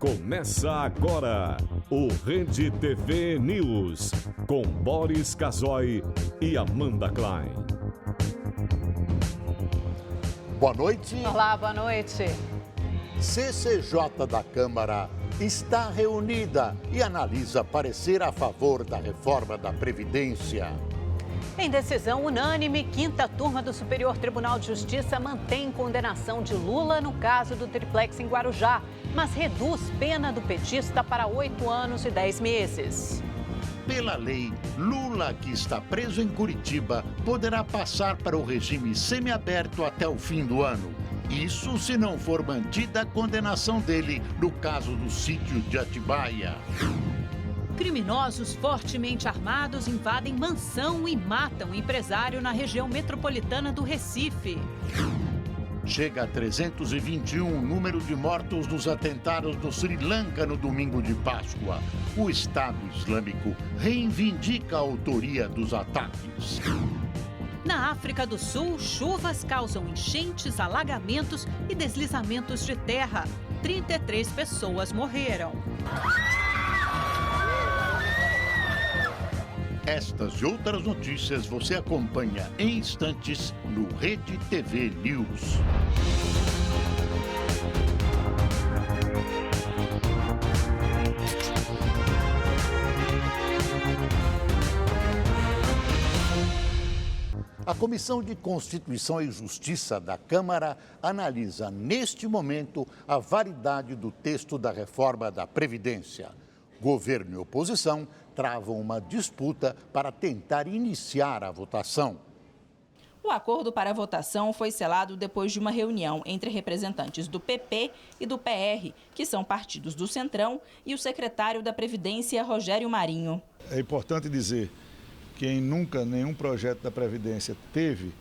Começa agora o Rede TV News, com Boris Casoy e Amanda Klein. Boa noite. Olá, boa noite. CCJ da Câmara está reunida e analisa parecer a favor da reforma da Previdência. Em decisão unânime, quinta turma do Superior Tribunal de Justiça mantém condenação de Lula no caso do triplex em Guarujá, mas reduz pena do petista para 8 anos e 10 meses. Pela lei, Lula, que está preso em Curitiba, poderá passar para o regime semiaberto até o fim do ano. Isso se não for mantida a condenação dele no caso do sítio de Atibaia. Criminosos fortemente armados invadem mansão e matam empresário na região metropolitana do Recife. Chega a 321 o número de mortos nos atentados do Sri Lanka no domingo de Páscoa. O Estado Islâmico reivindica a autoria dos ataques. Na África do Sul, chuvas causam enchentes, alagamentos e deslizamentos de terra. 33 pessoas morreram. Estas e outras notícias você acompanha em instantes no Rede TV News. A Comissão de Constituição e Justiça da Câmara analisa neste momento a validade do texto da reforma da Previdência. Governo e oposição travam uma disputa para tentar iniciar a votação. O acordo para a votação foi selado depois de uma reunião entre representantes do PP e do PR, que são partidos do Centrão, e o secretário da Previdência, Rogério Marinho. É importante dizer que nunca nenhum projeto da Previdência teve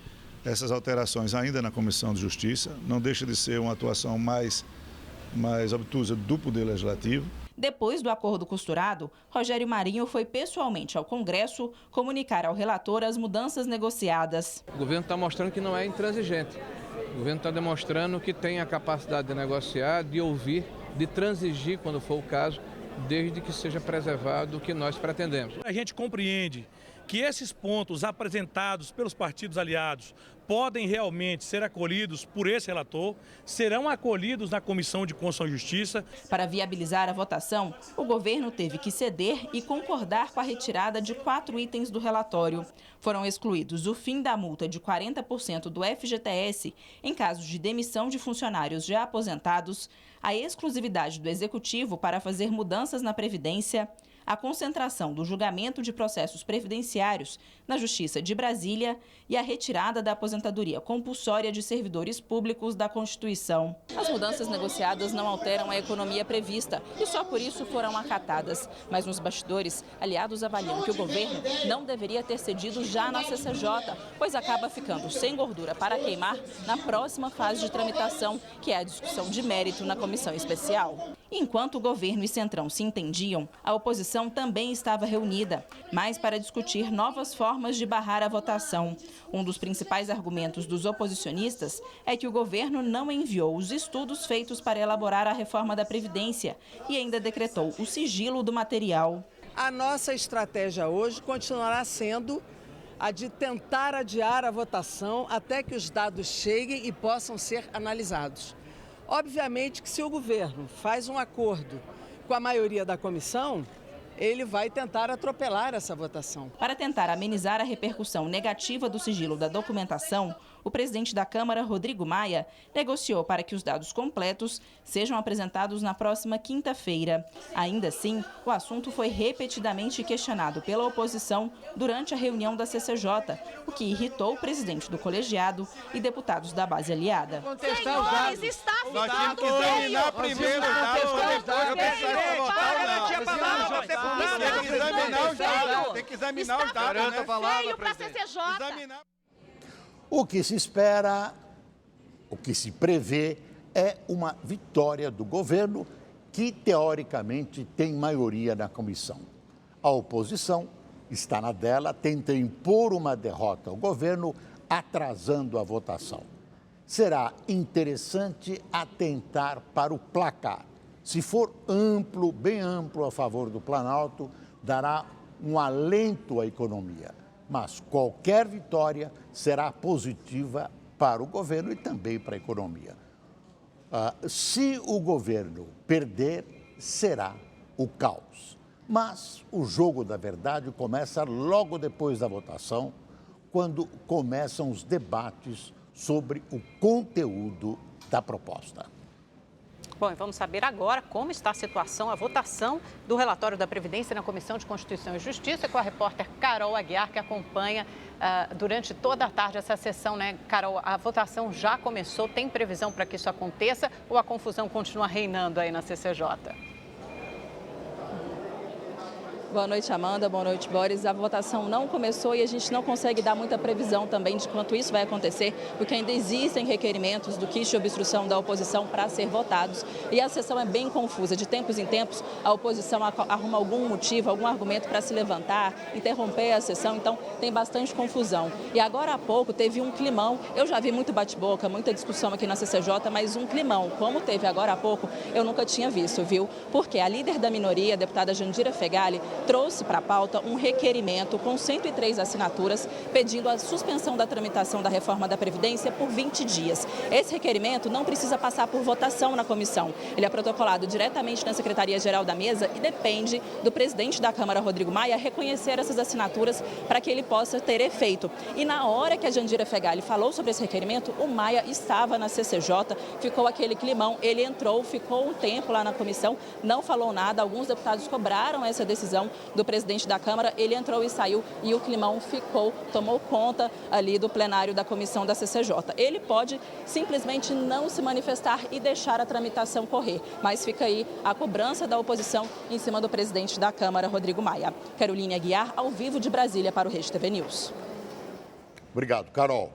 essas alterações ainda na Comissão de Justiça. Não deixa de ser uma atuação mais obtusa do Poder Legislativo. Depois do acordo costurado, Rogério Marinho foi pessoalmente ao Congresso comunicar ao relator as mudanças negociadas. O governo está mostrando que não é intransigente. O governo está demonstrando que tem a capacidade de negociar, de ouvir, de transigir quando for o caso, desde que seja preservado o que nós pretendemos. A gente compreende que esses pontos apresentados pelos partidos aliados podem realmente ser acolhidos por esse relator, serão acolhidos na Comissão de Constituição e Justiça. Para viabilizar a votação, o governo teve que ceder e concordar com a retirada de 4 itens do relatório. Foram excluídos o fim da multa de 40% do FGTS em casos de demissão de funcionários já aposentados, a exclusividade do Executivo para fazer mudanças na Previdência, a concentração do julgamento de processos previdenciários na Justiça de Brasília e a retirada da aposentadoria compulsória de servidores públicos da Constituição. As mudanças negociadas não alteram a economia prevista e só por isso foram acatadas. Mas nos bastidores, aliados avaliam que o governo não deveria ter cedido já na CCJ, pois acaba ficando sem gordura para queimar na próxima fase de tramitação, que é a discussão de mérito na comissão especial. Enquanto o governo e Centrão se entendiam, a oposição também estava reunida, mas para discutir novas formas de barrar a votação. Um dos principais argumentos dos oposicionistas é que o governo não enviou os estudos feitos para elaborar a reforma da Previdência e ainda decretou o sigilo do material. A nossa estratégia hoje continuará sendo a de tentar adiar a votação até que os dados cheguem e possam ser analisados. Obviamente que se o governo faz um acordo com a maioria da comissão, ele vai tentar atropelar essa votação. Para tentar amenizar a repercussão negativa do sigilo da documentação, o presidente da Câmara, Rodrigo Maia, negociou para que os dados completos sejam apresentados na próxima quinta-feira. Ainda assim, o assunto foi repetidamente questionado pela oposição durante a reunião da CCJ, o que irritou o presidente do colegiado e deputados da base aliada. Senhores, está ficando feio. Primeiro os dados. Tem que examinar os dados. Está feio para a CCJ. O que se espera, o que se prevê é uma vitória do governo que, teoricamente, tem maioria na comissão. A oposição está na dela, tenta impor uma derrota ao governo, atrasando a votação. Será interessante atentar para o placar. Se for amplo, bem amplo a favor do Planalto, dará um alento à economia. Mas qualquer vitória será positiva para o governo e também para a economia. Se o governo perder, será o caos. Mas o jogo da verdade começa logo depois da votação, quando começam os debates sobre o conteúdo da proposta. Bom, e vamos saber agora como está a situação, a votação do relatório da Previdência na Comissão de Constituição e Justiça, com a repórter Carol Aguiar, que acompanha durante toda a tarde essa sessão, né? Carol, a votação já começou, tem previsão para que isso aconteça ou a confusão continua reinando aí na CCJ? Boa noite, Amanda. Boa noite, Boris. A votação não começou e a gente não consegue dar muita previsão também de quanto isso vai acontecer, porque ainda existem requerimentos do quix de obstrução da oposição para ser votados. E a sessão é bem confusa. De tempos em tempos, a oposição arruma algum motivo, algum argumento para se levantar, interromper a sessão, então tem bastante confusão. E agora há pouco teve um climão. Eu já vi muito bate-boca, muita discussão aqui na CCJ, mas um climão, como teve agora há pouco, eu nunca tinha visto, viu? Porque a líder da minoria, a deputada Jandira Fegali, trouxe para a pauta um requerimento com 103 assinaturas pedindo a suspensão da tramitação da reforma da Previdência por 20 dias. Esse requerimento não precisa passar por votação na comissão. Ele é protocolado diretamente na Secretaria-Geral da Mesa e depende do presidente da Câmara, Rodrigo Maia, reconhecer essas assinaturas para que ele possa ter efeito. E na hora que a Jandira Fegali falou sobre esse requerimento, o Maia estava na CCJ, ficou aquele climão, ele entrou, ficou um tempo lá na comissão, não falou nada, alguns deputados cobraram essa decisão do presidente da Câmara, ele entrou e saiu e o climão ficou, tomou conta ali do plenário da comissão da CCJ. Ele pode simplesmente não se manifestar e deixar a tramitação correr, mas fica aí a cobrança da oposição em cima do presidente da Câmara, Rodrigo Maia. Caroline Aguiar, ao vivo de Brasília para o Rede TV News. Obrigado, Carol.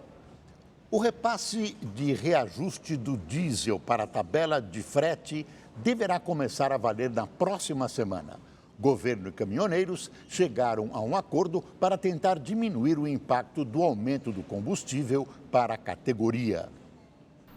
O repasse de reajuste do diesel para a tabela de frete deverá começar a valer na próxima semana. Governo e caminhoneiros chegaram a um acordo para tentar diminuir o impacto do aumento do combustível para a categoria.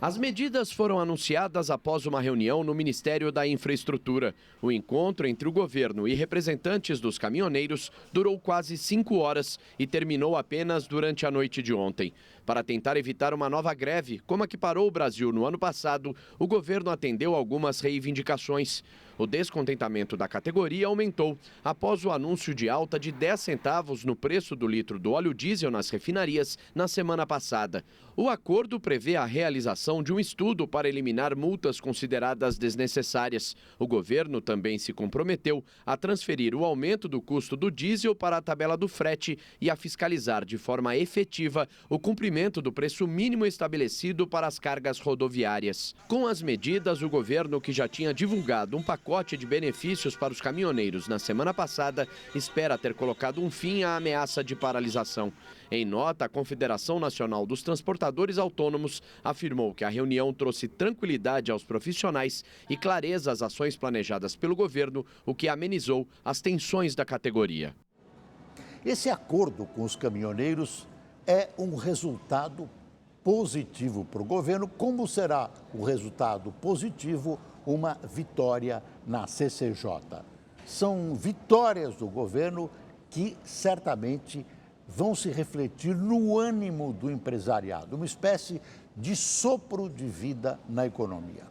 As medidas foram anunciadas após uma reunião no Ministério da Infraestrutura. O encontro entre o governo e representantes dos caminhoneiros durou quase 5 horas e terminou apenas durante a noite de ontem. Para tentar evitar uma nova greve, como a que parou o Brasil no ano passado, o governo atendeu algumas reivindicações. O descontentamento da categoria aumentou após o anúncio de alta de 10 centavos no preço do litro do óleo diesel nas refinarias na semana passada. O acordo prevê a realização de um estudo para eliminar multas consideradas desnecessárias. O governo também se comprometeu a transferir o aumento do custo do diesel para a tabela do frete e a fiscalizar de forma efetiva o cumprimento do preço mínimo estabelecido para as cargas rodoviárias. Com as medidas, o governo, que já tinha divulgado um pacote de benefícios para os caminhoneiros na semana passada, espera ter colocado um fim à ameaça de paralisação. Em nota, a Confederação Nacional dos Transportadores Autônomos afirmou que a reunião trouxe tranquilidade aos profissionais e clareza às ações planejadas pelo governo, o que amenizou as tensões da categoria. Esse acordo com os caminhoneiros é um resultado positivo para o governo, como será o resultado positivo uma vitória na CCJ. São vitórias do governo que certamente vão se refletir no ânimo do empresariado, uma espécie de sopro de vida na economia.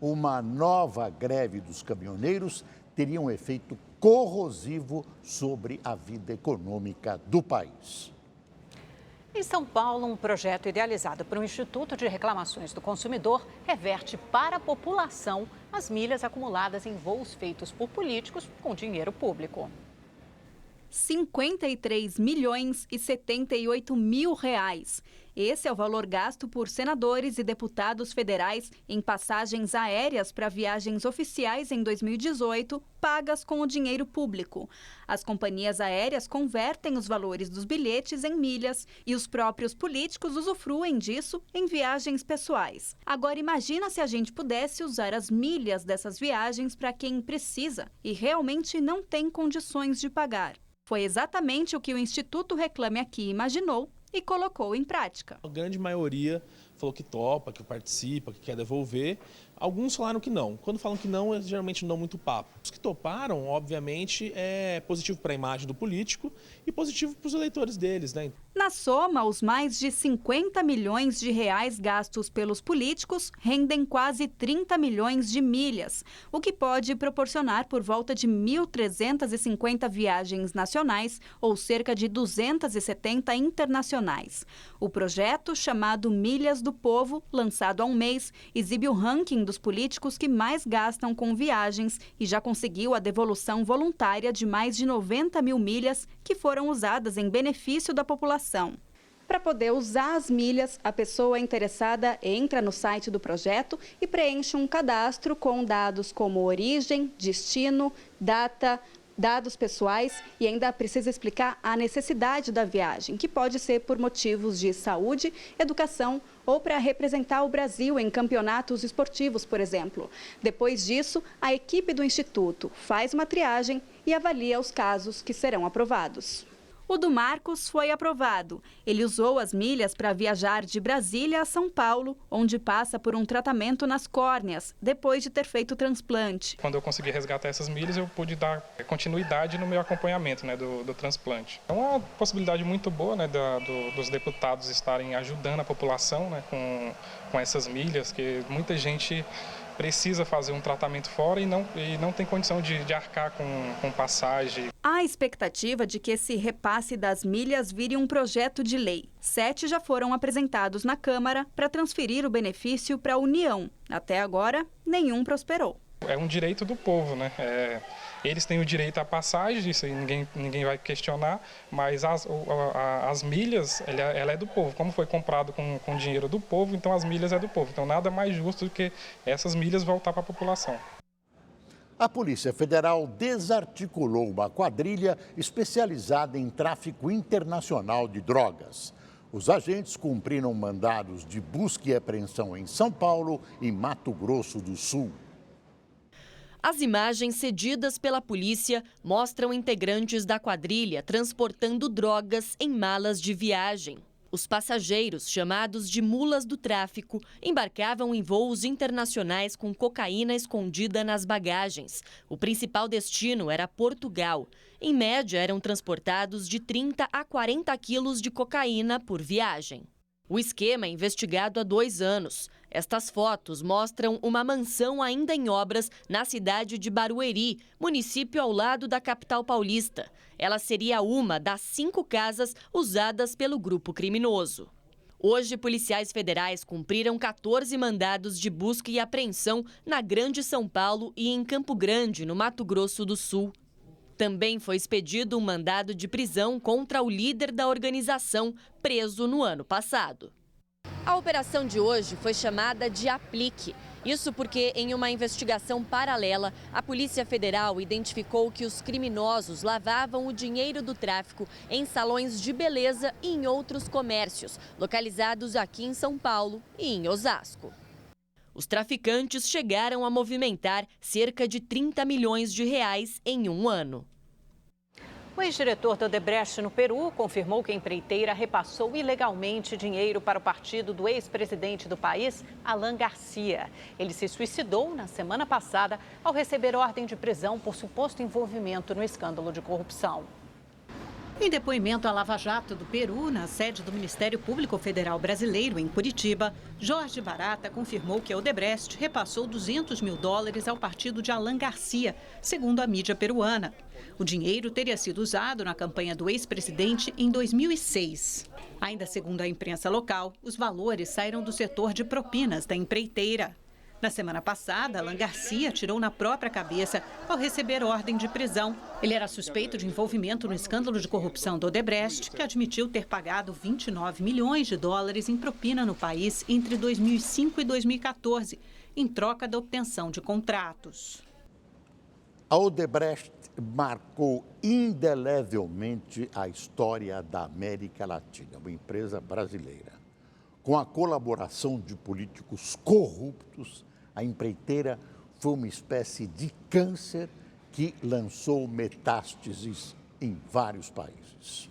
Uma nova greve dos caminhoneiros teria um efeito corrosivo sobre a vida econômica do país. Em São Paulo, um projeto idealizado por um Instituto de Reclamações do Consumidor reverte para a população as milhas acumuladas em voos feitos por políticos com dinheiro público. 53 milhões e 78 mil reais. Esse é o valor gasto por senadores e deputados federais em passagens aéreas para viagens oficiais em 2018, pagas com o dinheiro público. As companhias aéreas convertem os valores dos bilhetes em milhas e os próprios políticos usufruem disso em viagens pessoais. Agora imagina se a gente pudesse usar as milhas dessas viagens para quem precisa e realmente não tem condições de pagar. Foi exatamente o que o Instituto Reclame Aqui imaginou e colocou em prática. A grande maioria falou que topa, que participa, que quer devolver. Alguns falaram que não. Quando falam que não, é geralmente não muito papo. Os que toparam, obviamente, é positivo para a imagem do político e positivo para os eleitores deles, né? Na soma, os mais de 50 milhões de reais gastos pelos políticos rendem quase 30 milhões de milhas, o que pode proporcionar por volta de 1.350 viagens nacionais ou cerca de 270 internacionais. O projeto, chamado Milhas do Povo, lançado há um mês, exibe o ranking dos políticos que mais gastam com viagens e já conseguiu a devolução voluntária de mais de 90 mil milhas que foram usadas em benefício da população. Para poder usar as milhas, a pessoa interessada entra no site do projeto e preenche um cadastro com dados como origem, destino, data, dados pessoais e ainda precisa explicar a necessidade da viagem, que pode ser por motivos de saúde, educação ou para representar o Brasil em campeonatos esportivos, por exemplo. Depois disso, a equipe do Instituto faz uma triagem e avalia os casos que serão aprovados. O do Marcos foi aprovado. Ele usou as milhas para viajar de Brasília a São Paulo, onde passa por um tratamento nas córneas, depois de ter feito o transplante. Quando eu consegui resgatar essas milhas, eu pude dar continuidade no meu acompanhamento, né, do transplante. É uma possibilidade muito boa, né, dos deputados estarem ajudando a população, né, com essas milhas, que muita gente precisa fazer um tratamento fora e não tem condição de arcar com passagem. Há expectativa de que esse repasse das milhas vire um projeto de lei. 7 já foram apresentados na Câmara para transferir o benefício para a União. Até agora, nenhum prosperou. É um direito do povo, né? Eles têm o direito à passagem, isso aí ninguém vai questionar, mas as milhas, ela é do povo. Como foi comprado com dinheiro do povo, então as milhas é do povo. Então nada mais justo do que essas milhas voltar para a população. A Polícia Federal desarticulou uma quadrilha especializada em tráfico internacional de drogas. Os agentes cumpriram mandados de busca e apreensão em São Paulo e Mato Grosso do Sul. As imagens cedidas pela polícia mostram integrantes da quadrilha transportando drogas em malas de viagem. Os passageiros, chamados de mulas do tráfico, embarcavam em voos internacionais com cocaína escondida nas bagagens. O principal destino era Portugal. Em média, eram transportados de 30 a 40 quilos de cocaína por viagem. O esquema é investigado há 2 anos. Estas fotos mostram uma mansão ainda em obras na cidade de Barueri, município ao lado da capital paulista. Ela seria uma das 5 casas usadas pelo grupo criminoso. Hoje, policiais federais cumpriram 14 mandados de busca e apreensão na Grande São Paulo e em Campo Grande, no Mato Grosso do Sul. Também foi expedido um mandado de prisão contra o líder da organização, preso no ano passado. A operação de hoje foi chamada de Aplique. Isso porque, em uma investigação paralela, a Polícia Federal identificou que os criminosos lavavam o dinheiro do tráfico em salões de beleza e em outros comércios, localizados aqui em São Paulo e em Osasco. Os traficantes chegaram a movimentar cerca de 30 milhões de reais em um ano. O ex-diretor da Odebrecht no Peru confirmou que a empreiteira repassou ilegalmente dinheiro para o partido do ex-presidente do país, Alan Garcia. Ele se suicidou na semana passada ao receber ordem de prisão por suposto envolvimento no escândalo de corrupção. Em depoimento à Lava Jato do Peru, na sede do Ministério Público Federal Brasileiro, em Curitiba, Jorge Barata confirmou que a Odebrecht repassou $200 mil ao partido de Alan Garcia, segundo a mídia peruana. O dinheiro teria sido usado na campanha do ex-presidente em 2006. Ainda segundo a imprensa local, os valores saíram do setor de propinas da empreiteira. Na semana passada, Alan Garcia tirou na própria cabeça ao receber ordem de prisão. Ele era suspeito de envolvimento no escândalo de corrupção da Odebrecht, que admitiu ter pagado $29 milhões em propina no país entre 2005 e 2014, em troca da obtenção de contratos. A Odebrecht marcou indelevelmente a história da América Latina, uma empresa brasileira. Com a colaboração de políticos corruptos, a empreiteira foi uma espécie de câncer que lançou metástases em vários países.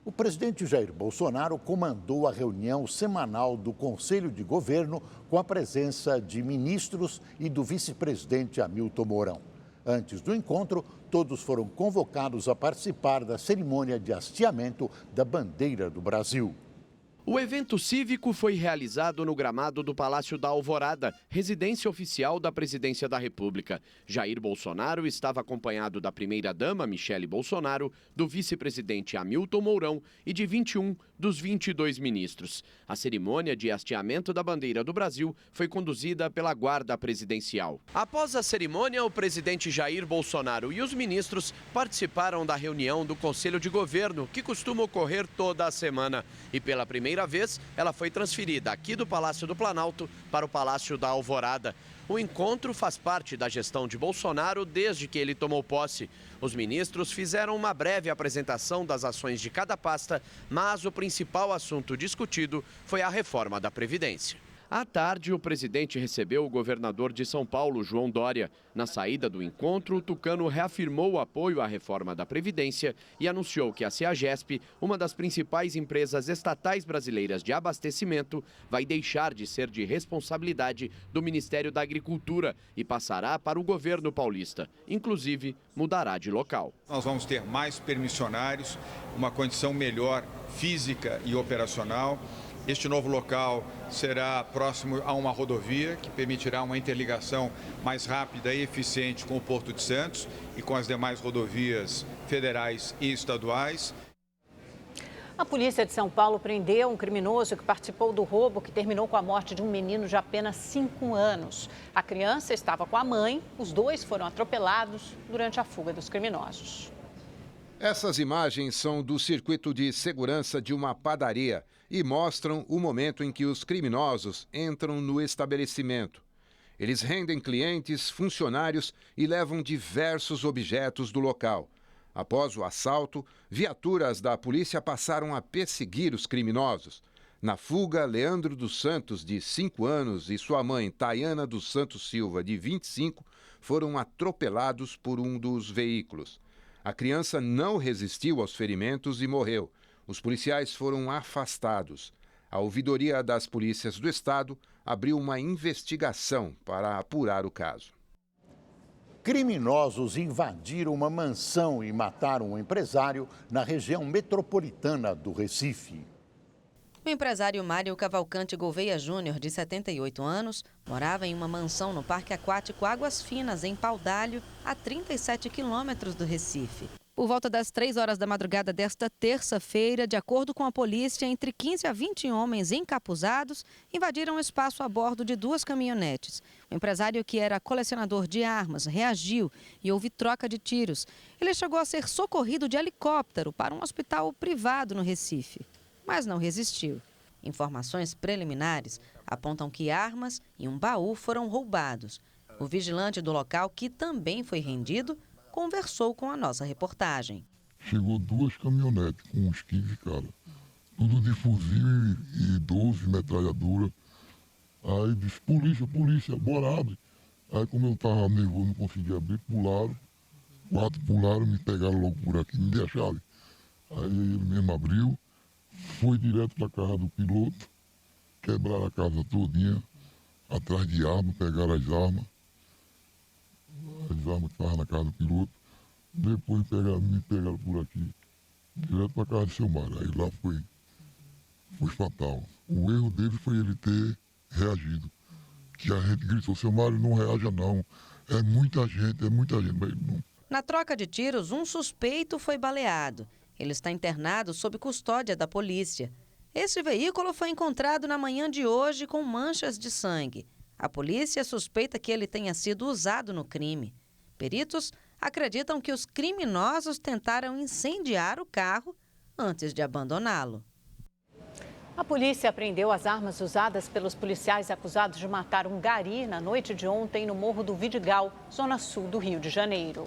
O presidente Jair Bolsonaro comandou a reunião semanal do Conselho de Governo com a presença de ministros e do vice-presidente Hamilton Mourão. Antes do encontro, todos foram convocados a participar da cerimônia de hasteamento da bandeira do Brasil. O evento cívico foi realizado no gramado do Palácio da Alvorada, residência oficial da Presidência da República. Jair Bolsonaro estava acompanhado da primeira-dama, Michele Bolsonaro, do vice-presidente Hamilton Mourão e de 21 dos 22 ministros. A cerimônia de hasteamento da bandeira do Brasil foi conduzida pela Guarda Presidencial. Após a cerimônia, o presidente Jair Bolsonaro e os ministros participaram da reunião do Conselho de Governo, que costuma ocorrer toda a semana. E pela primeira vez, ela foi transferida aqui do Palácio do Planalto para o Palácio da Alvorada. O encontro faz parte da gestão de Bolsonaro desde que ele tomou posse. Os ministros fizeram uma breve apresentação das ações de cada pasta, mas o principal assunto discutido foi a reforma da Previdência. À tarde, o presidente recebeu o governador de São Paulo, João Dória. Na saída do encontro, o tucano reafirmou o apoio à reforma da Previdência e anunciou que a CEAGESP, uma das principais empresas estatais brasileiras de abastecimento, vai deixar de ser de responsabilidade do Ministério da Agricultura e passará para o governo paulista. Inclusive, mudará de local. Nós vamos ter mais permissionários, uma condição melhor física e operacional. Este novo local será próximo a uma rodovia que permitirá uma interligação mais rápida e eficiente com o Porto de Santos e com as demais rodovias federais e estaduais. A polícia de São Paulo prendeu um criminoso que participou do roubo que terminou com a morte de um menino de apenas 5 anos. A criança estava com a mãe, os dois foram atropelados durante a fuga dos criminosos. Essas imagens são do circuito de segurança de uma padaria e mostram o momento em que os criminosos entram no estabelecimento. Eles rendem clientes, funcionários e levam diversos objetos do local. Após o assalto, viaturas da polícia passaram a perseguir os criminosos. Na fuga, Leandro dos Santos, de 5 anos, e sua mãe, Tayana dos Santos Silva, de 25, foram atropelados por um dos veículos. A criança não resistiu aos ferimentos e morreu. Os policiais foram afastados. A ouvidoria das polícias do estado abriu uma investigação para apurar o caso. Criminosos invadiram uma mansão e mataram um empresário na região metropolitana do Recife. O empresário Mário Cavalcante Gouveia Júnior, de 78 anos, morava em uma mansão no Parque Aquático Águas Finas, em Paudalho, a 37 quilômetros do Recife. Por volta das 3 horas da madrugada desta terça-feira, de acordo com a polícia, entre 15 a 20 homens encapuzados invadiram o espaço a bordo de 2 caminhonetes. O empresário, que era colecionador de armas, reagiu e houve troca de tiros. Ele chegou a ser socorrido de helicóptero para um hospital privado no Recife, mas não resistiu. Informações preliminares apontam que armas e um baú foram roubados. O vigilante do local, que também foi rendido, conversou com a nossa reportagem. Chegou 2 caminhonetes com uns 15 caras, tudo de fuzil e 12 metralhadoras. Aí disse, polícia, bora abre. Aí como eu estava nervoso, não conseguia abrir, pularam. 4 pularam, me pegaram logo por aqui, me deu a chave. Aí ele mesmo abriu, foi direto para a casa do piloto, quebraram a casa todinha, atrás de arma, pegaram as armas que estavam na casa do piloto. Depois me pegaram por aqui, direto para a casa do seu Mário. Aí lá foi fatal. O erro dele foi ele ter reagido. Que a gente gritou, seu Mário, não reaja não. É muita gente, mas não. Na troca de tiros, um suspeito foi baleado. Ele está internado sob custódia da polícia. Esse veículo foi encontrado na manhã de hoje com manchas de sangue. A polícia suspeita que ele tenha sido usado no crime. Peritos acreditam que os criminosos tentaram incendiar o carro antes de abandoná-lo. A polícia apreendeu as armas usadas pelos policiais acusados de matar um gari na noite de ontem no Morro do Vidigal, zona sul do Rio de Janeiro.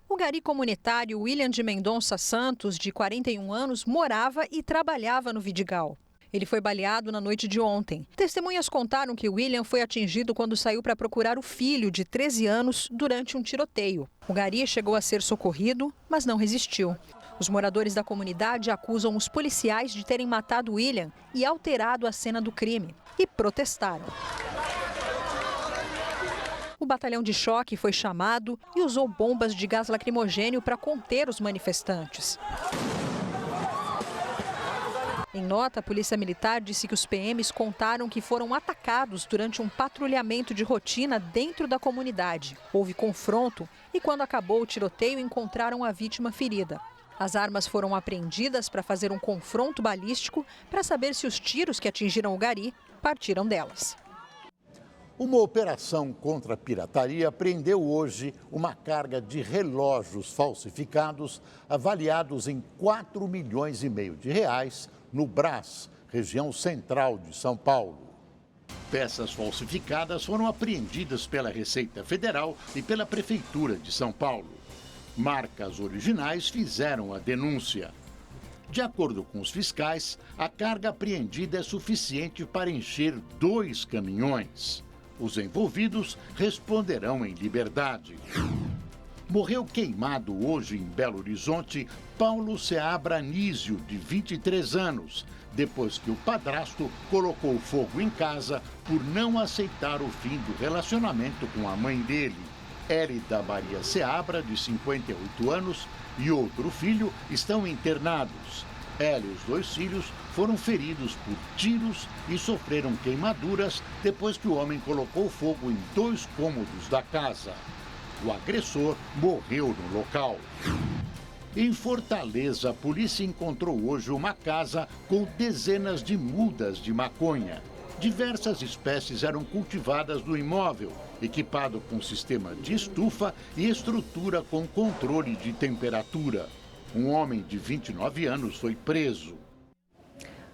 O gari comunitário William de Mendonça Santos, de 41 anos, morava e trabalhava no Vidigal. Ele foi baleado na noite de ontem. Testemunhas contaram que William foi atingido quando saiu para procurar o filho, de 13 anos, durante um tiroteio. O gari chegou a ser socorrido, mas não resistiu. Os moradores da comunidade acusam os policiais de terem matado William e alterado a cena do crime e protestaram. O batalhão de choque foi chamado e usou bombas de gás lacrimogênio para conter os manifestantes. Em nota, a Polícia Militar disse que os PMs contaram que foram atacados durante um patrulhamento de rotina dentro da comunidade. Houve confronto e, quando acabou o tiroteio, encontraram a vítima ferida. As armas foram apreendidas para fazer um confronto balístico para saber se os tiros que atingiram o gari partiram delas. Uma operação contra a pirataria prendeu hoje uma carga de relógios falsificados avaliados em 4,5 milhões de reais no Brás, região central de São Paulo. Peças falsificadas foram apreendidas pela Receita Federal e pela Prefeitura de São Paulo. Marcas originais fizeram a denúncia. De acordo com os fiscais, a carga apreendida é suficiente para encher 2 caminhões. Os envolvidos responderão em liberdade. Morreu queimado hoje em Belo Horizonte Paulo Seabra Anísio, de 23 anos, depois que o padrasto colocou fogo em casa por não aceitar o fim do relacionamento com a mãe dele. Hélida Maria Seabra, de 58 anos, e outro filho estão internados. Ela e os 2 filhos foram feridos por tiros e sofreram queimaduras depois que o homem colocou fogo em 2 cômodos da casa. O agressor morreu no local. Em Fortaleza, a polícia encontrou hoje uma casa com dezenas de mudas de maconha. Diversas espécies eram cultivadas no imóvel, equipado com sistema de estufa e estrutura com controle de temperatura. Um homem de 29 anos foi preso.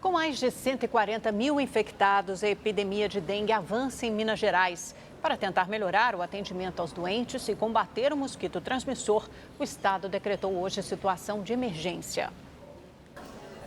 Com mais de 140 mil infectados, a epidemia de dengue avança em Minas Gerais. Para tentar melhorar o atendimento aos doentes e combater o mosquito transmissor, o estado decretou hoje situação de emergência.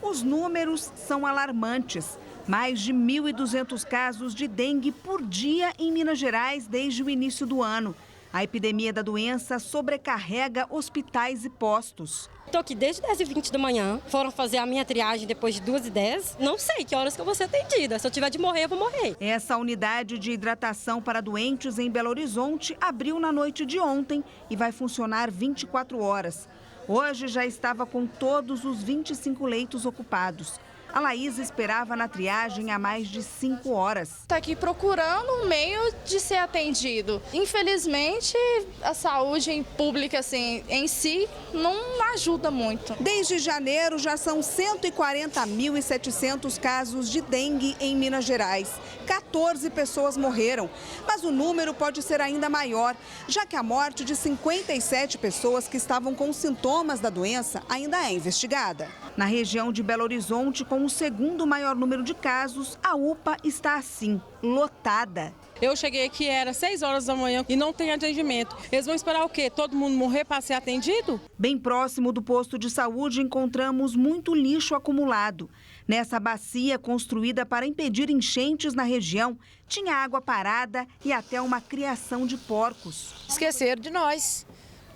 Os números são alarmantes. Mais de 1.200 casos de dengue por dia em Minas Gerais desde o início do ano. A epidemia da doença sobrecarrega hospitais e postos. Estou aqui desde 10h20 da manhã, foram fazer a minha triagem depois de 2h10. Não sei que horas que eu vou ser atendida, se eu tiver de morrer, eu vou morrer. Essa unidade de hidratação para doentes em Belo Horizonte abriu na noite de ontem e vai funcionar 24 horas. Hoje já estava com todos os 25 leitos ocupados. A Laís esperava na triagem há mais de 5 horas. Está aqui procurando um meio de ser atendido. Infelizmente, a saúde pública em si não ajuda muito. Desde janeiro, já são 140.700 casos de dengue em Minas Gerais. 14 pessoas morreram, mas o número pode ser ainda maior, já que a morte de 57 pessoas que estavam com sintomas da doença ainda é investigada. Na região de Belo Horizonte, com o segundo maior número de casos, a UPA está assim, lotada. Eu cheguei aqui, era 6 horas da manhã e não tem atendimento. Eles vão esperar o quê? Todo mundo morrer para ser atendido? Bem próximo do posto de saúde, encontramos muito lixo acumulado. Nessa bacia construída para impedir enchentes na região, tinha água parada e até uma criação de porcos. Esqueceram de nós.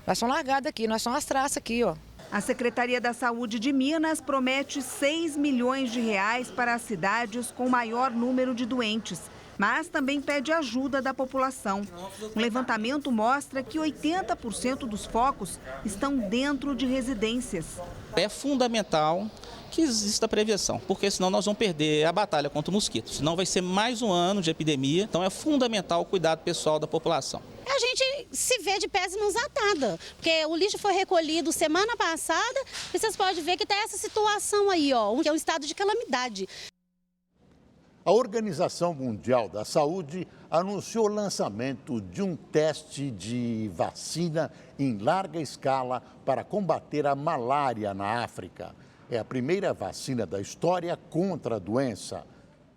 Nós somos largados aqui, nós somos as traças aqui, ó. A Secretaria da Saúde de Minas promete 6 milhões de reais para as cidades com maior número de doentes, mas também pede ajuda da população. Um levantamento mostra que 80% dos focos estão dentro de residências. É fundamental que exista prevenção, porque senão nós vamos perder a batalha contra o mosquito. Senão vai ser mais um ano de epidemia, então é fundamental o cuidado pessoal da população. A gente se vê de pés e mãos atadas, porque o lixo foi recolhido semana passada e vocês podem ver que está essa situação aí, ó, que é um estado de calamidade. A Organização Mundial da Saúde anunciou o lançamento de um teste de vacina em larga escala para combater a malária na África. É a primeira vacina da história contra a doença.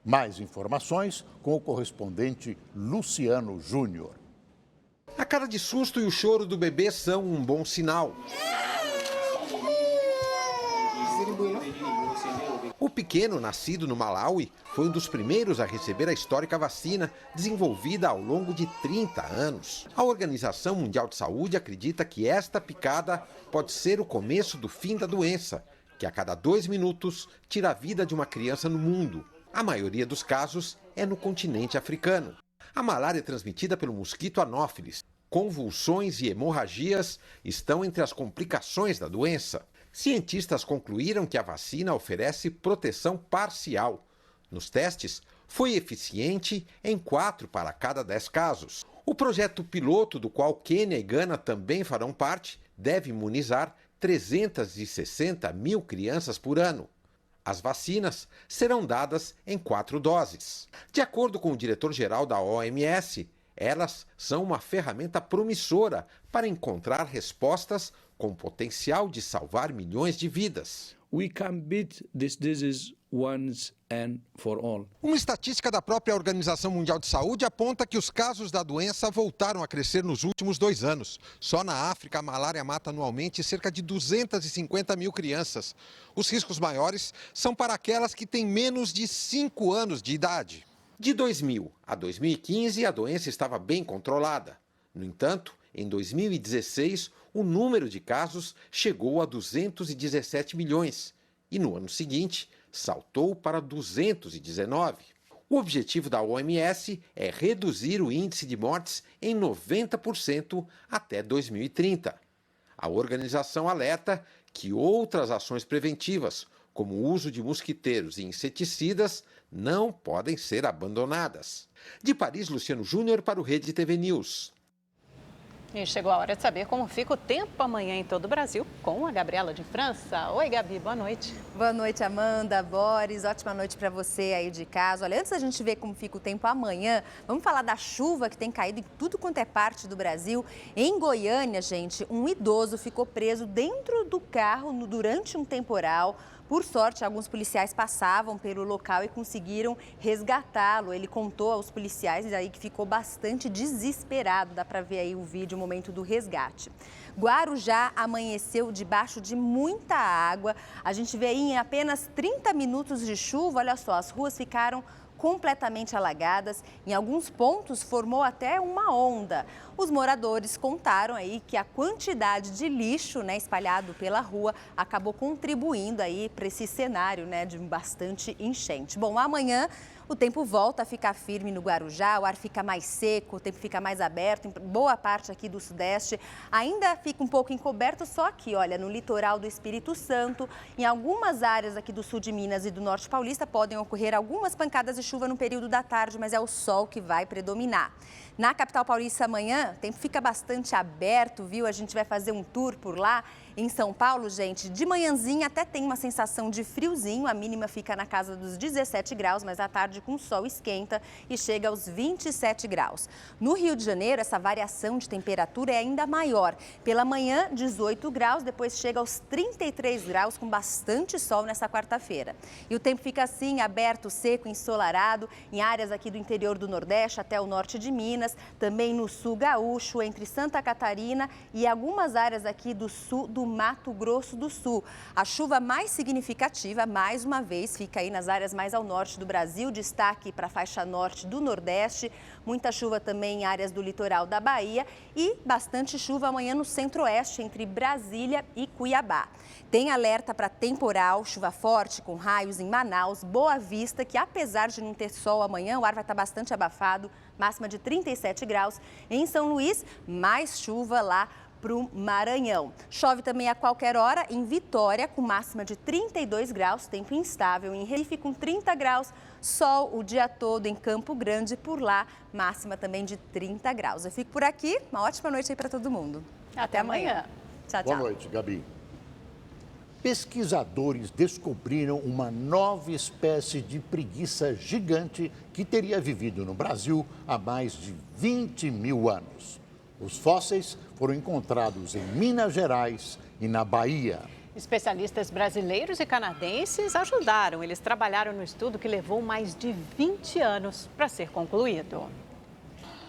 Mais informações com o correspondente Luciano Júnior. A cara de susto e o choro do bebê são um bom sinal. O pequeno, nascido no Malawi, foi um dos primeiros a receber a histórica vacina desenvolvida ao longo de 30 anos. A Organização Mundial de Saúde acredita que esta picada pode ser o começo do fim da doença, que a cada 2 minutos tira a vida de uma criança no mundo. A maioria dos casos é no continente africano. A malária é transmitida pelo mosquito Anopheles. Convulsões e hemorragias estão entre as complicações da doença. Cientistas concluíram que a vacina oferece proteção parcial. Nos testes, foi eficiente em 4 para cada 10 casos. O projeto piloto, do qual Quênia e Gana também farão parte, deve imunizar 360 mil crianças por ano. As vacinas serão dadas em 4 doses. De acordo com o diretor-geral da OMS, elas são uma ferramenta promissora para encontrar respostas com potencial de salvar milhões de vidas. We can beat this disease once and for all. Uma estatística da própria Organização Mundial de Saúde aponta que os casos da doença voltaram a crescer nos últimos 2 anos. Só na África, a malária mata anualmente cerca de 250 mil crianças. Os riscos maiores são para aquelas que têm menos de 5 anos de idade. De 2000 a 2015, a doença estava bem controlada. No entanto, em 2016, o número de casos chegou a 217 milhões e no ano seguinte saltou para 219. O objetivo da OMS é reduzir o índice de mortes em 90% até 2030. A organização alerta que outras ações preventivas, como o uso de mosquiteiros e inseticidas, não podem ser abandonadas. De Paris, Luciano Júnior para o Rede TV News. E chegou a hora de saber como fica o tempo amanhã em todo o Brasil com a Gabriela de França. Oi, Gabi, boa noite. Boa noite, Amanda, Boris, ótima noite para você aí de casa. Olha, antes da gente ver como fica o tempo amanhã, vamos falar da chuva que tem caído em tudo quanto é parte do Brasil. Em Goiânia, gente, um idoso ficou preso dentro do carro durante um temporal. Por sorte, alguns policiais passavam pelo local e conseguiram resgatá-lo. Ele contou aos policiais aí que ficou bastante desesperado. Dá para ver aí o vídeo, o momento do resgate. Guarujá amanheceu debaixo de muita água. A gente vê aí em apenas 30 minutos de chuva, olha só, as ruas ficaram completamente alagadas. Em alguns pontos formou até uma onda. Os moradores contaram aí que a quantidade de lixo, espalhado pela rua acabou contribuindo aí para esse cenário, de bastante enchente. Bom, amanhã o tempo volta a ficar firme no Guarujá, o ar fica mais seco, o tempo fica mais aberto, em boa parte aqui do Sudeste. Ainda fica um pouco encoberto, só que, olha, no litoral do Espírito Santo, em algumas áreas aqui do sul de Minas e do Norte Paulista, podem ocorrer algumas pancadas de chuva no período da tarde, mas é o sol que vai predominar. Na capital paulista amanhã, o tempo fica bastante aberto, viu? A gente vai fazer um tour por lá. Em São Paulo, gente, de manhãzinha até tem uma sensação de friozinho, a mínima fica na casa dos 17 graus, mas à tarde com o sol esquenta e chega aos 27 graus. No Rio de Janeiro, essa variação de temperatura é ainda maior. Pela manhã, 18 graus, depois chega aos 33 graus com bastante sol nessa quarta-feira. E o tempo fica assim, aberto, seco, ensolarado, em áreas aqui do interior do Nordeste até o norte de Minas, também no sul gaúcho, entre Santa Catarina e algumas áreas aqui do sul do Mato Grosso do Sul. A chuva mais significativa, mais uma vez, fica aí nas áreas mais ao norte do Brasil, destaque para a faixa norte do Nordeste, muita chuva também em áreas do litoral da Bahia e bastante chuva amanhã no centro-oeste, entre Brasília e Cuiabá. Tem alerta para temporal, chuva forte com raios em Manaus, Boa Vista, que apesar de não ter sol amanhã, o ar vai estar bastante abafado, máxima de 37 graus. Em São Luís, mais chuva lá para o Maranhão. Chove também a qualquer hora em Vitória, com máxima de 32 graus, tempo instável. Em Recife, com 30 graus, sol o dia todo em Campo Grande, por lá, máxima também de 30 graus. Eu fico por aqui, uma ótima noite aí para todo mundo. Até amanhã. Tchau, tchau. Boa noite, Gabi. Pesquisadores descobriram uma nova espécie de preguiça gigante que teria vivido no Brasil há mais de 20 mil anos. Os fósseis foram encontrados em Minas Gerais e na Bahia. Especialistas brasileiros e canadenses ajudaram. Eles trabalharam no estudo que levou mais de 20 anos para ser concluído.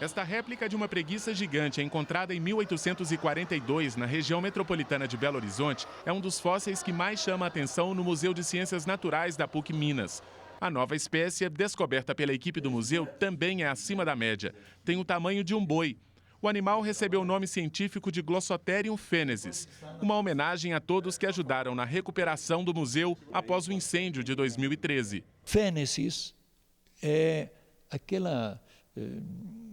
Esta réplica de uma preguiça gigante encontrada em 1842 na região metropolitana de Belo Horizonte é um dos fósseis que mais chama a atenção no Museu de Ciências Naturais da PUC Minas. A nova espécie, descoberta pela equipe do museu, também é acima da média. Tem o tamanho de um boi. O animal recebeu o nome científico de Glossotherium fênesis, uma homenagem a todos que ajudaram na recuperação do museu após o incêndio de 2013. Fênesis é aquela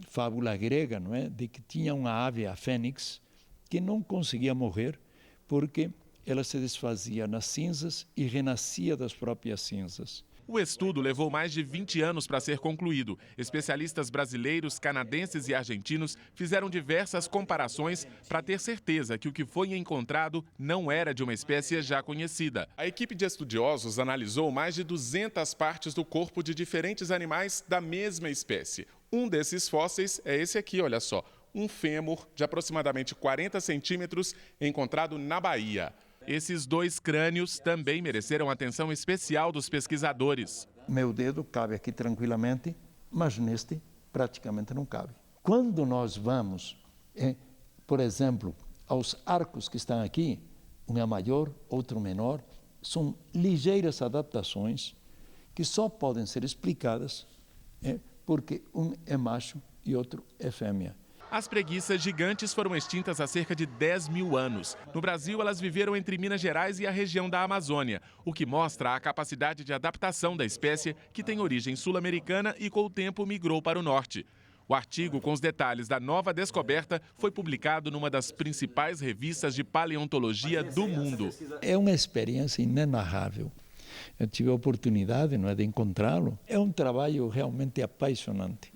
fábula grega, não é? De que tinha uma ave, a fênix, que não conseguia morrer porque ela se desfazia nas cinzas e renascia das próprias cinzas. O estudo levou mais de 20 anos para ser concluído. Especialistas brasileiros, canadenses e argentinos fizeram diversas comparações para ter certeza que o que foi encontrado não era de uma espécie já conhecida. A equipe de estudiosos analisou mais de 200 partes do corpo de diferentes animais da mesma espécie. Um desses fósseis é esse aqui, olha só, um fêmur de aproximadamente 40 centímetros encontrado na Bahia. Esses dois crânios também mereceram atenção especial dos pesquisadores. Meu dedo cabe aqui tranquilamente, mas neste praticamente não cabe. Quando nós vamos, por exemplo, aos arcos que estão aqui, um é maior, outro menor, são ligeiras adaptações que só podem ser explicadas porque um é macho e outro é fêmea. As preguiças gigantes foram extintas há cerca de 10 mil anos. No Brasil, elas viveram entre Minas Gerais e a região da Amazônia, o que mostra a capacidade de adaptação da espécie, que tem origem sul-americana e com o tempo migrou para o norte. O artigo com os detalhes da nova descoberta foi publicado numa das principais revistas de paleontologia do mundo. É uma experiência inenarrável. Eu tive a oportunidade, não é, de encontrá-lo. É um trabalho realmente apaixonante.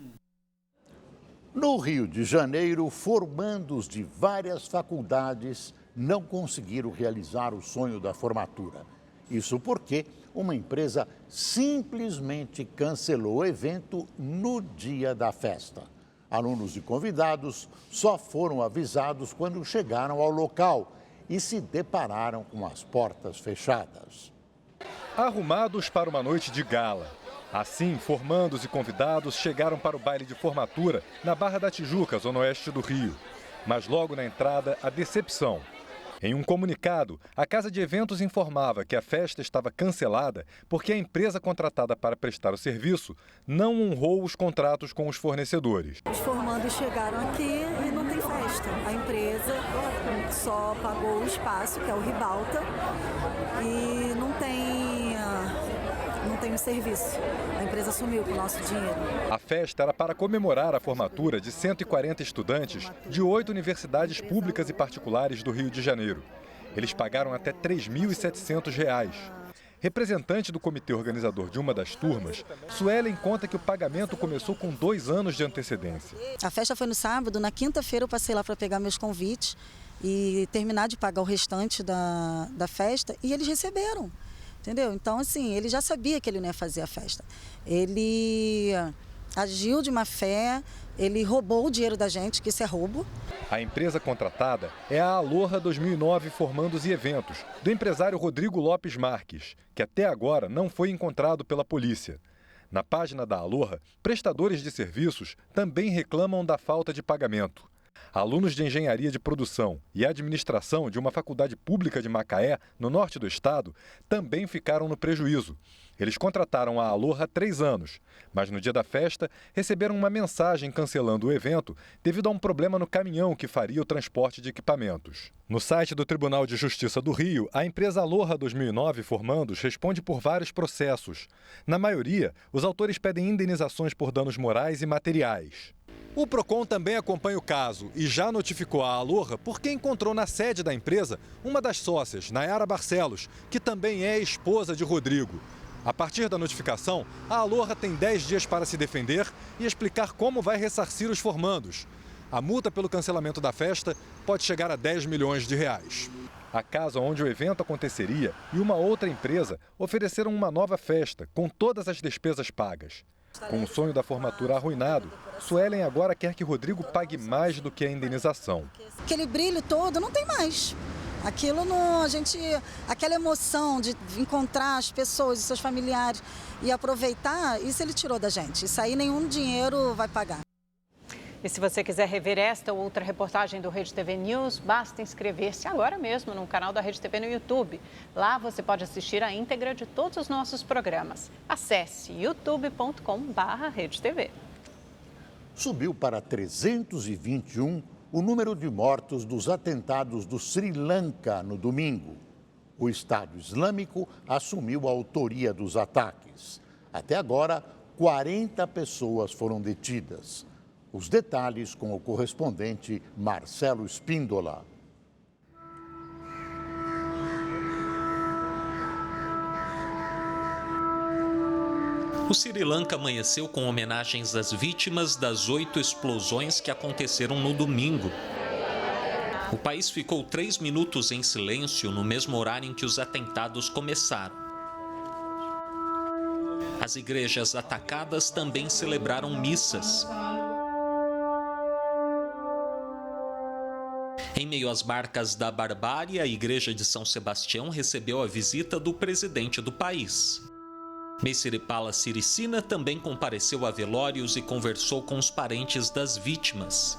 No Rio de Janeiro, formandos de várias faculdades não conseguiram realizar o sonho da formatura. Isso porque uma empresa simplesmente cancelou o evento no dia da festa. Alunos e convidados só foram avisados quando chegaram ao local e se depararam com as portas fechadas. Arrumados para uma noite de gala. Assim, formandos e convidados chegaram para o baile de formatura na Barra da Tijuca, zona oeste do Rio. Mas logo na entrada, a decepção. Em um comunicado, a casa de eventos informava que a festa estava cancelada porque a empresa contratada para prestar o serviço não honrou os contratos com os fornecedores. Os formandos chegaram aqui e não tem festa. A empresa só pagou o espaço, que é o Ribalta, e não tem o serviço. A empresa sumiu com o nosso dinheiro. A festa era para comemorar a formatura de 140 estudantes de 8 universidades públicas e particulares do Rio de Janeiro. Eles pagaram até R$ 3.700. Representante do comitê organizador de uma das turmas, Suelen conta que o pagamento começou com 2 anos de antecedência. A festa foi no sábado, na quinta-feira eu passei lá para pegar meus convites e terminar de pagar o restante da festa e eles receberam. Entendeu? Então, assim, ele já sabia que ele não ia fazer a festa. Ele agiu de má fé, ele roubou o dinheiro da gente, que isso é roubo. A empresa contratada é a Aloha 2009 Formandos e Eventos, do empresário Rodrigo Lopes Marques, que até agora não foi encontrado pela polícia. Na página da Aloha, prestadores de serviços também reclamam da falta de pagamento. Alunos de engenharia de produção e administração de uma faculdade pública de Macaé, no norte do estado, também ficaram no prejuízo. Eles contrataram a Aloha há 3 anos, mas no dia da festa receberam uma mensagem cancelando o evento devido a um problema no caminhão que faria o transporte de equipamentos. No site do Tribunal de Justiça do Rio, a empresa Aloha 2009 Formandos responde por vários processos. Na maioria, os autores pedem indenizações por danos morais e materiais. O Procon também acompanha o caso e já notificou a Aloha porque encontrou na sede da empresa uma das sócias, Nayara Barcelos, que também é esposa de Rodrigo. A partir da notificação, a Aloha tem 10 dias para se defender e explicar como vai ressarcir os formandos. A multa pelo cancelamento da festa pode chegar a R$10 milhões. A casa onde o evento aconteceria e uma outra empresa ofereceram uma nova festa com todas as despesas pagas. Com o sonho da formatura arruinado, Suelen agora quer que Rodrigo pague mais do que a indenização. Aquele brilho todo não tem mais. Aquilo não, aquela emoção de encontrar as pessoas e seus familiares e aproveitar, isso ele tirou da gente. Isso aí nenhum dinheiro vai pagar. E se você quiser rever esta ou outra reportagem do Rede TV News, basta inscrever-se agora mesmo no canal da Rede TV no YouTube. Lá você pode assistir a íntegra de todos os nossos programas. Acesse youtube.com/redetv. Subiu para 321 o número de mortos dos atentados do Sri Lanka no domingo. O Estado Islâmico assumiu a autoria dos ataques. Até agora, 40 pessoas foram detidas. Os detalhes com o correspondente Marcelo Spíndola. O Sri Lanka amanheceu com homenagens às vítimas das 8 explosões que aconteceram no domingo. O país ficou 3 minutos em silêncio no mesmo horário em que os atentados começaram. As igrejas atacadas também celebraram missas. Em meio às marcas da barbárie, a Igreja de São Sebastião recebeu a visita do presidente do país. Maithripala Sirisena também compareceu a velórios e conversou com os parentes das vítimas.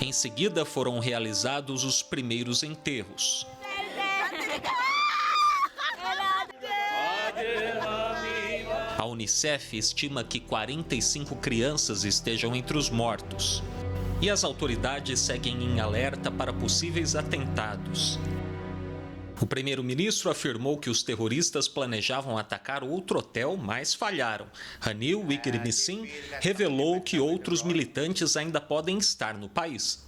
Em seguida, foram realizados os primeiros enterros. A Unicef estima que 45 crianças estejam entre os mortos. E as autoridades seguem em alerta para possíveis atentados. O primeiro-ministro afirmou que os terroristas planejavam atacar outro hotel, mas falharam. Ranil Wickremesinghe revelou que outros militantes ainda podem estar no país.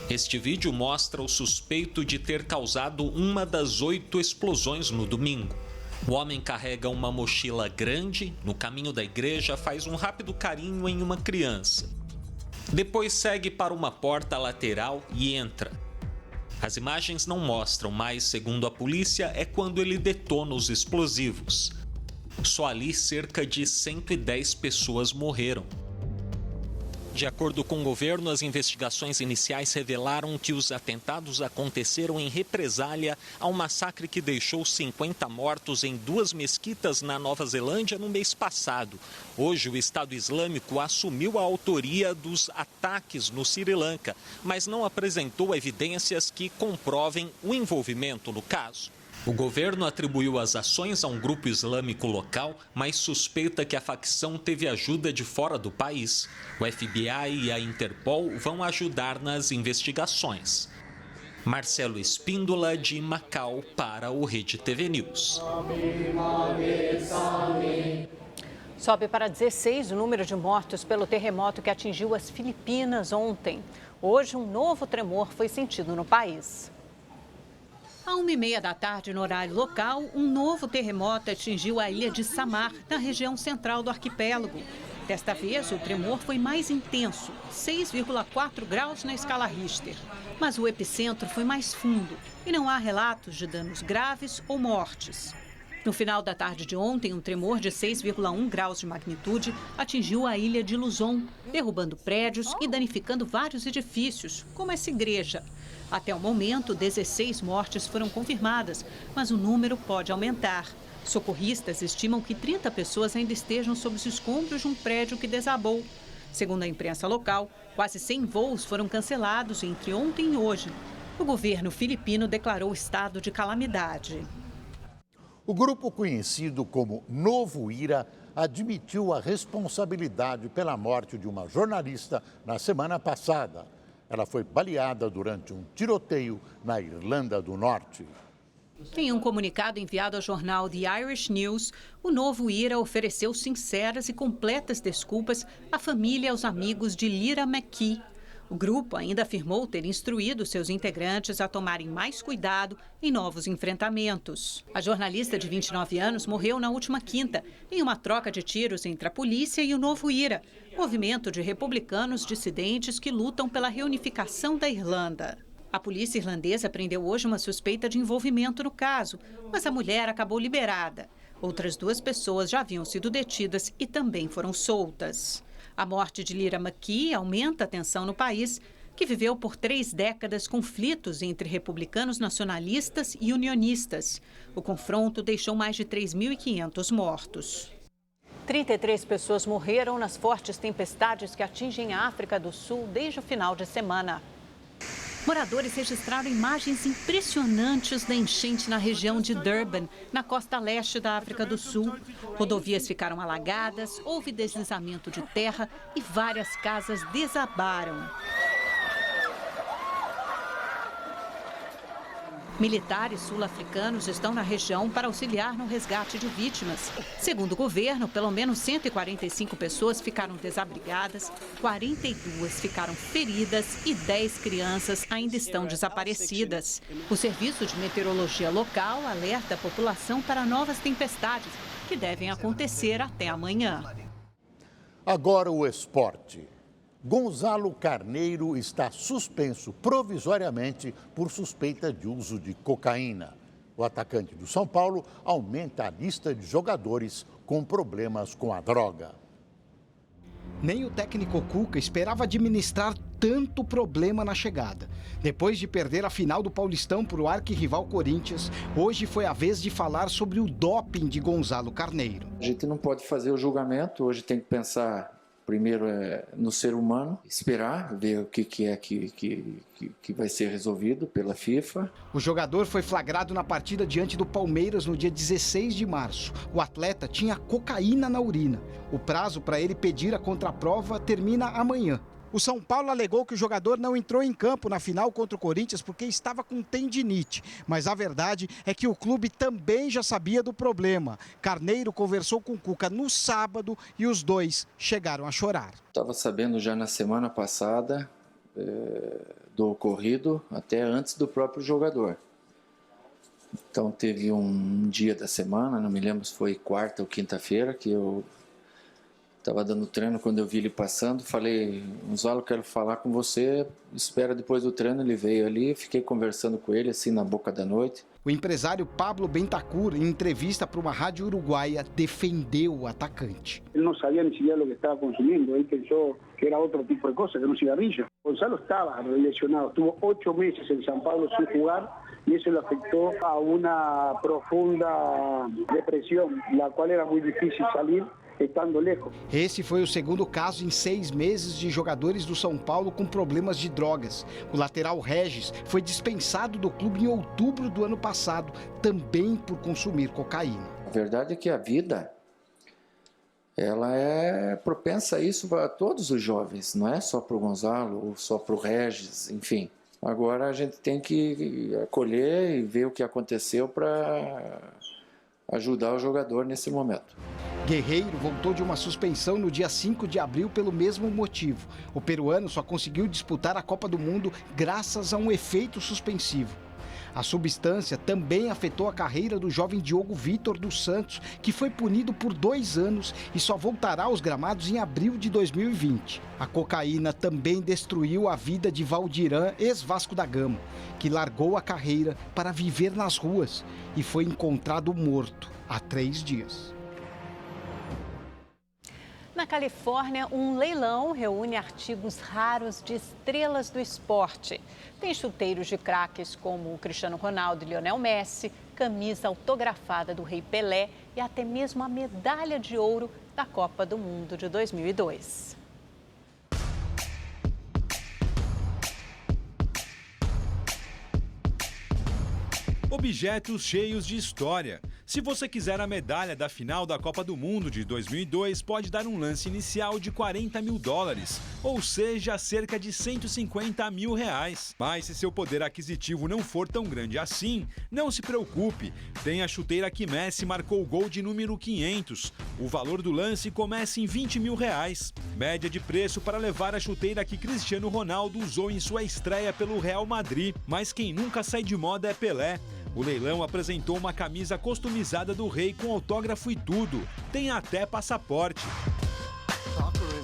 Este vídeo mostra o suspeito de ter causado uma das 8 explosões no domingo. O homem carrega uma mochila grande, no caminho da igreja faz um rápido carinho em uma criança. Depois segue para uma porta lateral e entra. As imagens não mostram, mas, segundo a polícia, é quando ele detona os explosivos. Só ali cerca de 110 pessoas morreram. De acordo com o governo, as investigações iniciais revelaram que os atentados aconteceram em represália ao massacre que deixou 50 mortos em 2 mesquitas na Nova Zelândia no mês passado. Hoje, o Estado Islâmico assumiu a autoria dos ataques no Sri Lanka, mas não apresentou evidências que comprovem o envolvimento no caso. O governo atribuiu as ações a um grupo islâmico local, mas suspeita que a facção teve ajuda de fora do país. O FBI e a Interpol vão ajudar nas investigações. Marcelo Spíndola, de Macau, para o Rede TV News. Sobe para 16 o número de mortos pelo terremoto que atingiu as Filipinas ontem. Hoje, um novo tremor foi sentido no país. À 1h30 da tarde, no horário local, um novo terremoto atingiu a ilha de Samar, na região central do arquipélago. Desta vez, o tremor foi mais intenso, 6,4 graus na escala Richter. Mas o epicentro foi mais fundo e não há relatos de danos graves ou mortes. No final da tarde de ontem, um tremor de 6,1 graus de magnitude atingiu a ilha de Luzon, derrubando prédios e danificando vários edifícios, como essa igreja. Até o momento, 16 mortes foram confirmadas, mas o número pode aumentar. Socorristas estimam que 30 pessoas ainda estejam sob os escombros de um prédio que desabou. Segundo a imprensa local, quase 100 voos foram cancelados entre ontem e hoje. O governo filipino declarou estado de calamidade. O grupo conhecido como Novo IRA admitiu a responsabilidade pela morte de uma jornalista na semana passada. Ela foi baleada durante um tiroteio na Irlanda do Norte. Em um comunicado enviado ao jornal The Irish News, o Novo IRA ofereceu sinceras e completas desculpas à família e aos amigos de Lyra McKee. O grupo ainda afirmou ter instruído seus integrantes a tomarem mais cuidado em novos enfrentamentos. A jornalista de 29 anos morreu na última quinta, em uma troca de tiros entre a polícia e o Novo IRA, movimento de republicanos dissidentes que lutam pela reunificação da Irlanda. A polícia irlandesa prendeu hoje uma suspeita de envolvimento no caso, mas a mulher acabou liberada. Outras 2 pessoas já haviam sido detidas e também foram soltas. A morte de Lyra McKee aumenta a tensão no país, que viveu por 3 décadas conflitos entre republicanos nacionalistas e unionistas. O confronto deixou mais de 3.500 mortos. 33 pessoas morreram nas fortes tempestades que atingem a África do Sul desde o final de semana. Moradores registraram imagens impressionantes da enchente na região de Durban, na costa leste da África do Sul. Rodovias ficaram alagadas, houve deslizamento de terra e várias casas desabaram. Militares sul-africanos estão na região para auxiliar no resgate de vítimas. Segundo o governo, pelo menos 145 pessoas ficaram desabrigadas, 42 ficaram feridas e 10 crianças ainda estão desaparecidas. O Serviço de Meteorologia local alerta a população para novas tempestades, que devem acontecer até amanhã. Agora o esporte. Gonzalo Carneiro está suspenso provisoriamente por suspeita de uso de cocaína. O atacante do São Paulo aumenta a lista de jogadores com problemas com a droga. Nem o técnico Cuca esperava administrar tanto problema na chegada. Depois de perder a final do Paulistão para o arquirrival Corinthians, hoje foi a vez de falar sobre o doping de Gonzalo Carneiro. A gente não pode fazer o julgamento, hoje tem que pensar primeiro no ser humano, esperar, ver o que é que vai ser resolvido pela FIFA. O jogador foi flagrado na partida diante do Palmeiras no dia 16 de março. O atleta tinha cocaína na urina. O prazo para ele pedir a contraprova termina amanhã. O São Paulo alegou que o jogador não entrou em campo na final contra o Corinthians porque estava com tendinite. Mas a verdade é que o clube também já sabia do problema. Carneiro conversou com o Cuca no sábado e os dois chegaram a chorar. Estava sabendo já na semana passada do ocorrido, até antes do próprio jogador. Então teve um dia da semana, não me lembro se foi quarta ou quinta-feira, que eu estava dando treino. Quando eu vi ele passando, falei: Gonzalo, quero falar com você, espera depois do treino. Ele veio ali, fiquei conversando com ele assim na boca da noite. O empresário Pablo Bentacur, em entrevista para uma rádio uruguaia, defendeu o atacante. Ele não sabia nem sequer o que estava consumindo, ele pensou que era outro tipo de coisa, que era um cigarrillo. Gonzalo estava lesionado, estuvo 8 meses em São Paulo sem jogar e isso le afectou a uma profunda depressão, da qual era muito difícil sair. Esse foi o segundo caso em 6 meses de jogadores do São Paulo com problemas de drogas. O lateral Regis foi dispensado do clube em outubro do ano passado, também por consumir cocaína. A verdade é que a vida, ela é propensa a isso para todos os jovens, não é só para o Gonzalo ou só para o Regis, enfim. Agora a gente tem que acolher e ver o que aconteceu para ajudar o jogador nesse momento. Guerreiro voltou de uma suspensão no dia 5 de abril pelo mesmo motivo. O peruano só conseguiu disputar a Copa do Mundo graças a um efeito suspensivo. A substância também afetou a carreira do jovem Diogo Vitor dos Santos, que foi punido por 2 anos e só voltará aos gramados em abril de 2020. A cocaína também destruiu a vida de Valdirã, ex-Vasco da Gama, que largou a carreira para viver nas ruas e foi encontrado morto há 3 dias. Na Califórnia, um leilão reúne artigos raros de estrelas do esporte. Tem chuteiros de craques como o Cristiano Ronaldo e Lionel Messi, camisa autografada do Rei Pelé e até mesmo a medalha de ouro da Copa do Mundo de 2002. Objetos cheios de história. Se você quiser a medalha da final da Copa do Mundo de 2002, pode dar um lance inicial de $40 mil, ou seja, cerca de R$150 mil. Mas se seu poder aquisitivo não for tão grande assim, não se preocupe. Tem a chuteira que Messi marcou o gol de número 500. O valor do lance começa em R$20 mil. Média de preço para levar a chuteira que Cristiano Ronaldo usou em sua estreia pelo Real Madrid. Mas quem nunca sai de moda é Pelé. O leilão apresentou uma camisa customizada do rei com autógrafo e tudo. Tem até passaporte.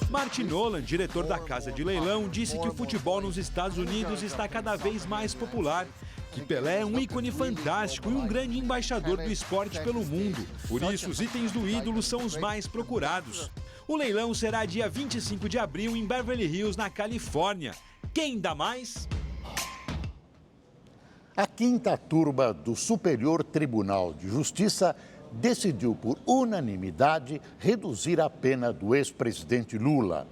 Martin Nolan, diretor da casa de leilão, disse que o futebol nos Estados Unidos está cada vez mais popular. Que Pelé é um ícone fantástico e um grande embaixador do esporte pelo mundo. Por isso, os itens do ídolo são os mais procurados. O leilão será dia 25 de abril em Beverly Hills, na Califórnia. Quem dá mais? A 5ª turma do Superior Tribunal de Justiça decidiu por unanimidade reduzir a pena do ex-presidente Lula.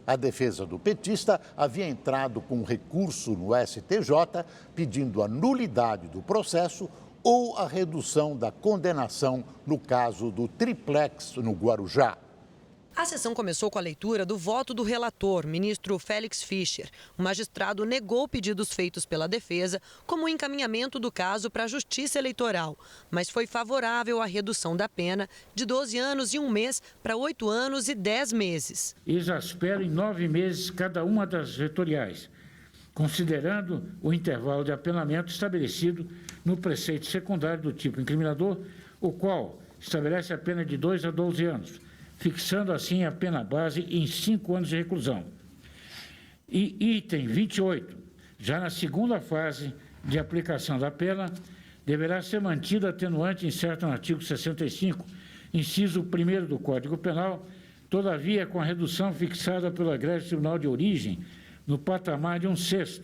A defesa do petista havia entrado com recurso no STJ pedindo a nulidade do processo ou a redução da condenação no caso do triplex no Guarujá. A sessão começou com a leitura do voto do relator, ministro Félix Fischer. O magistrado negou pedidos feitos pela defesa, como o encaminhamento do caso para a Justiça Eleitoral, mas foi favorável à redução da pena de 12 anos e 1 mês para 8 anos e 10 meses. Exaspera em 9 meses cada uma das retoriais, considerando o intervalo de apenamento estabelecido no preceito secundário do tipo incriminador, o qual estabelece a pena de 2 a 12 anos, fixando assim a pena base em 5 anos de reclusão. E item 28, já na segunda fase de aplicação da pena, deverá ser mantido atenuante incerto no artigo 65, inciso 1º do Código Penal, todavia com a redução fixada pelo egrégio Tribunal de Origem no patamar de 1/6,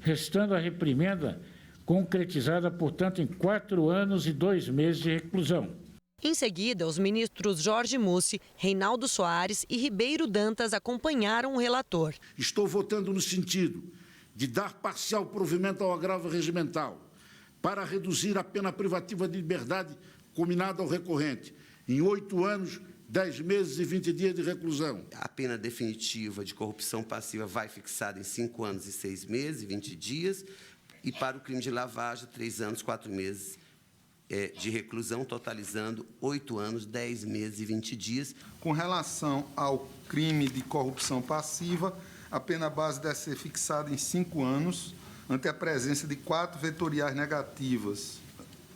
restando a reprimenda concretizada, portanto, em 4 anos e 2 meses de reclusão. Em seguida, os ministros Jorge Mussi, Reinaldo Soares e Ribeiro Dantas acompanharam o relator. Estou votando no sentido de dar parcial provimento ao agravo regimental para reduzir a pena privativa de liberdade combinada ao recorrente em 8 anos, 10 meses e 20 dias de reclusão. A pena definitiva de corrupção passiva vai fixada em 5 anos e 6 meses e 20 dias e para o crime de lavagem, 3 anos, 4 meses de reclusão, totalizando 8 anos, 10 meses e 20 dias. Com relação ao crime de corrupção passiva, a pena base deve ser fixada em 5 anos, ante a presença de 4 vetoriais negativas,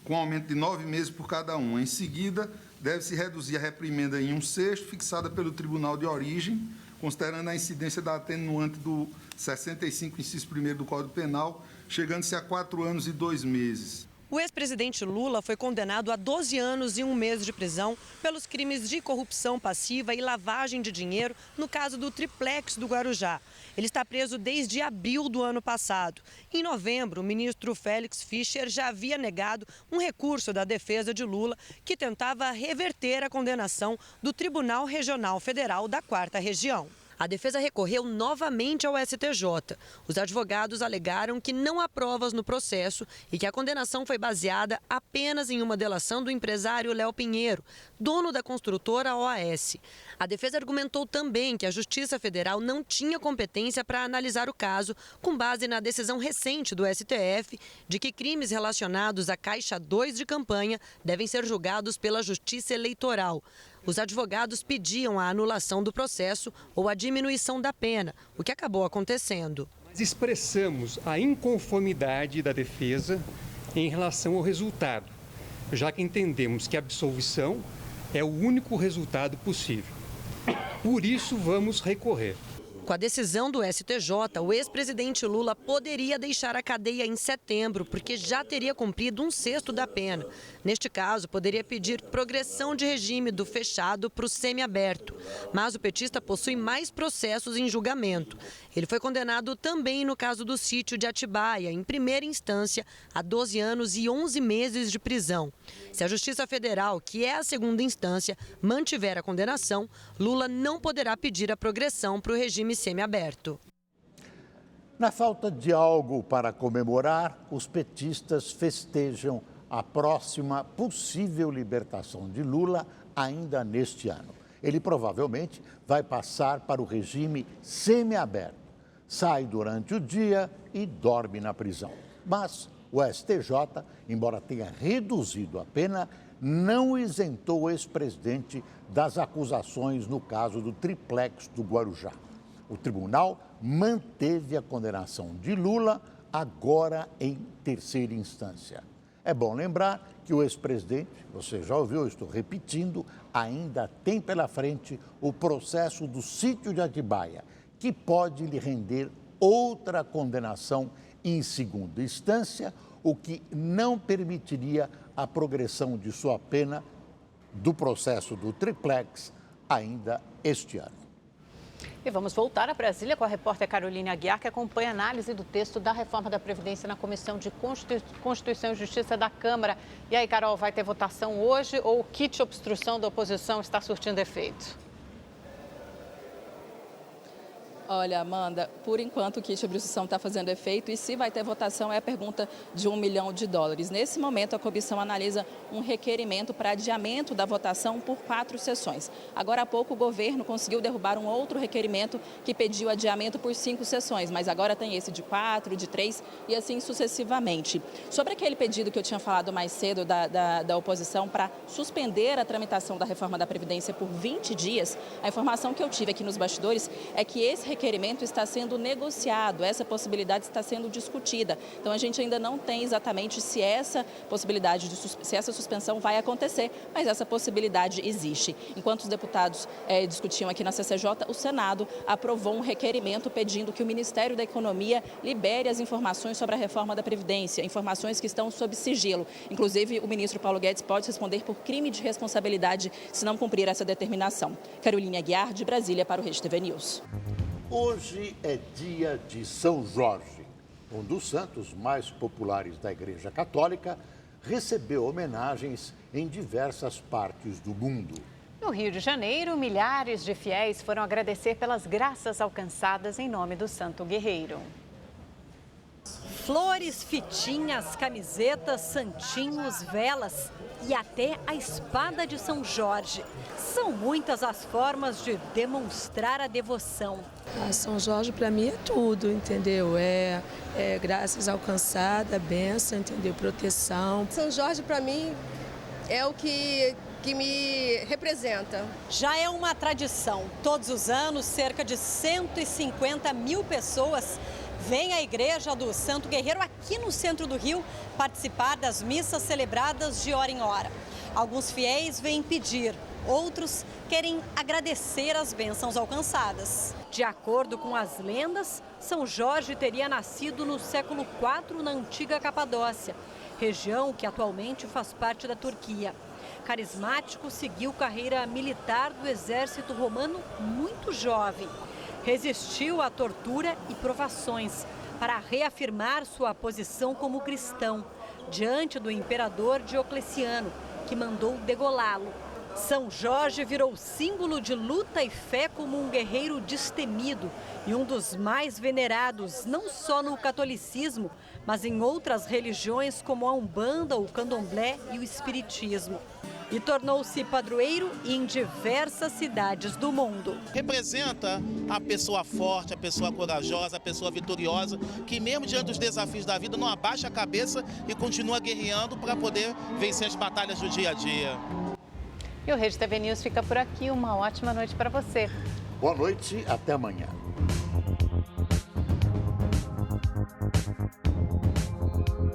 com aumento de 9 meses por cada um. Em seguida, deve-se reduzir a reprimenda em 1/6, fixada pelo Tribunal de Origem, considerando a incidência da atenuante do 65, inciso 1º do Código Penal, chegando-se a 4 anos e 2 meses. O ex-presidente Lula foi condenado a 12 anos e 1 mês de prisão pelos crimes de corrupção passiva e lavagem de dinheiro no caso do triplex do Guarujá. Ele está preso desde abril do ano passado. Em novembro, o ministro Félix Fischer já havia negado um recurso da defesa de Lula que tentava reverter a condenação do Tribunal Regional Federal da 4ª Região. A defesa recorreu novamente ao STJ. Os advogados alegaram que não há provas no processo e que a condenação foi baseada apenas em uma delação do empresário Léo Pinheiro, dono da construtora OAS. A defesa argumentou também que a Justiça Federal não tinha competência para analisar o caso, com base na decisão recente do STF de que crimes relacionados à Caixa 2 de campanha devem ser julgados pela Justiça Eleitoral. Os advogados pediam a anulação do processo ou a diminuição da pena, o que acabou acontecendo. Expressamos a inconformidade da defesa em relação ao resultado, já que entendemos que a absolvição é o único resultado possível. Por isso, vamos recorrer. Com a decisão do STJ, o ex-presidente Lula poderia deixar a cadeia em setembro, porque já teria cumprido 1/6 da pena. Neste caso, poderia pedir progressão de regime do fechado para o semiaberto. Mas o petista possui mais processos em julgamento. Ele foi condenado também no caso do sítio de Atibaia, em primeira instância, a 12 anos e 11 meses de prisão. Se a Justiça Federal, que é a segunda instância, mantiver a condenação, Lula não poderá pedir a progressão para o regime semiaberto. Na falta de algo para comemorar, os petistas festejam a próxima possível libertação de Lula ainda neste ano. Ele provavelmente vai passar para o regime semiaberto. Sai durante o dia e dorme na prisão. Mas o STJ, embora tenha reduzido a pena, não isentou o ex-presidente das acusações no caso do triplex do Guarujá. O tribunal manteve a condenação de Lula, agora em terceira instância. É bom lembrar que o ex-presidente, você já ouviu, eu estou repetindo, ainda tem pela frente o processo do sítio de Atibaia, que pode lhe render outra condenação em segunda instância, o que não permitiria a progressão de sua pena do processo do triplex ainda este ano. E vamos voltar a Brasília com a repórter Caroline Aguiar, que acompanha a análise do texto da reforma da Previdência na Comissão de Constituição e Justiça da Câmara. E aí, Carol, vai ter votação hoje ou o kit obstrução da oposição está surtindo efeito? Olha, Amanda, por enquanto o kit de obstrução está fazendo efeito e se vai ter votação é a pergunta de $1 milhão. Nesse momento, a comissão analisa um requerimento para adiamento da votação por 4 sessões. Agora há pouco, o governo conseguiu derrubar um outro requerimento que pediu adiamento por 5 sessões, mas agora tem esse de 4, de 3 e assim sucessivamente. Sobre aquele pedido que eu tinha falado mais cedo da oposição para suspender a tramitação da reforma da Previdência por 20 dias, a informação que eu tive aqui nos bastidores é que esse requerimento está sendo negociado, essa possibilidade está sendo discutida. Então, a gente ainda não tem exatamente se essa possibilidade, se essa suspensão vai acontecer, mas essa possibilidade existe. Enquanto os deputados discutiam aqui na CCJ, o Senado aprovou um requerimento pedindo que o Ministério da Economia libere as informações sobre a reforma da Previdência, informações que estão sob sigilo. Inclusive, o ministro Paulo Guedes pode responder por crime de responsabilidade se não cumprir essa determinação. Caroline Aguiar, de Brasília, para o Rede TV News. Hoje é dia de São Jorge, um dos santos mais populares da Igreja Católica, recebeu homenagens em diversas partes do mundo. No Rio de Janeiro, milhares de fiéis foram agradecer pelas graças alcançadas em nome do Santo Guerreiro. Flores, fitinhas, camisetas, santinhos, velas e até a espada de São Jorge. São muitas as formas de demonstrar a devoção. São Jorge para mim é tudo, entendeu? É graças alcançada, bênção, entendeu? Proteção. São Jorge para mim é o que me representa. Já é uma tradição. Todos os anos, cerca de 150 mil pessoas vêm à Igreja do Santo Guerreiro, aqui no centro do Rio, participar das missas celebradas de hora em hora. Alguns fiéis vêm pedir, outros querem agradecer as bênçãos alcançadas. De acordo com as lendas, São Jorge teria nascido no século IV na antiga Capadócia, região que atualmente faz parte da Turquia. Carismático, seguiu carreira militar do exército romano muito jovem. Resistiu à tortura e provações para reafirmar sua posição como cristão diante do imperador Diocleciano, que mandou degolá-lo. São Jorge virou símbolo de luta e fé como um guerreiro destemido e um dos mais venerados, não só no catolicismo, mas em outras religiões como a Umbanda, o Candomblé e o Espiritismo. E tornou-se padroeiro em diversas cidades do mundo. Representa a pessoa forte, a pessoa corajosa, a pessoa vitoriosa, que mesmo diante dos desafios da vida não abaixa a cabeça e continua guerreando para poder vencer as batalhas do dia a dia. E o Rede TV News fica por aqui. Uma ótima noite para você. Boa noite, até amanhã.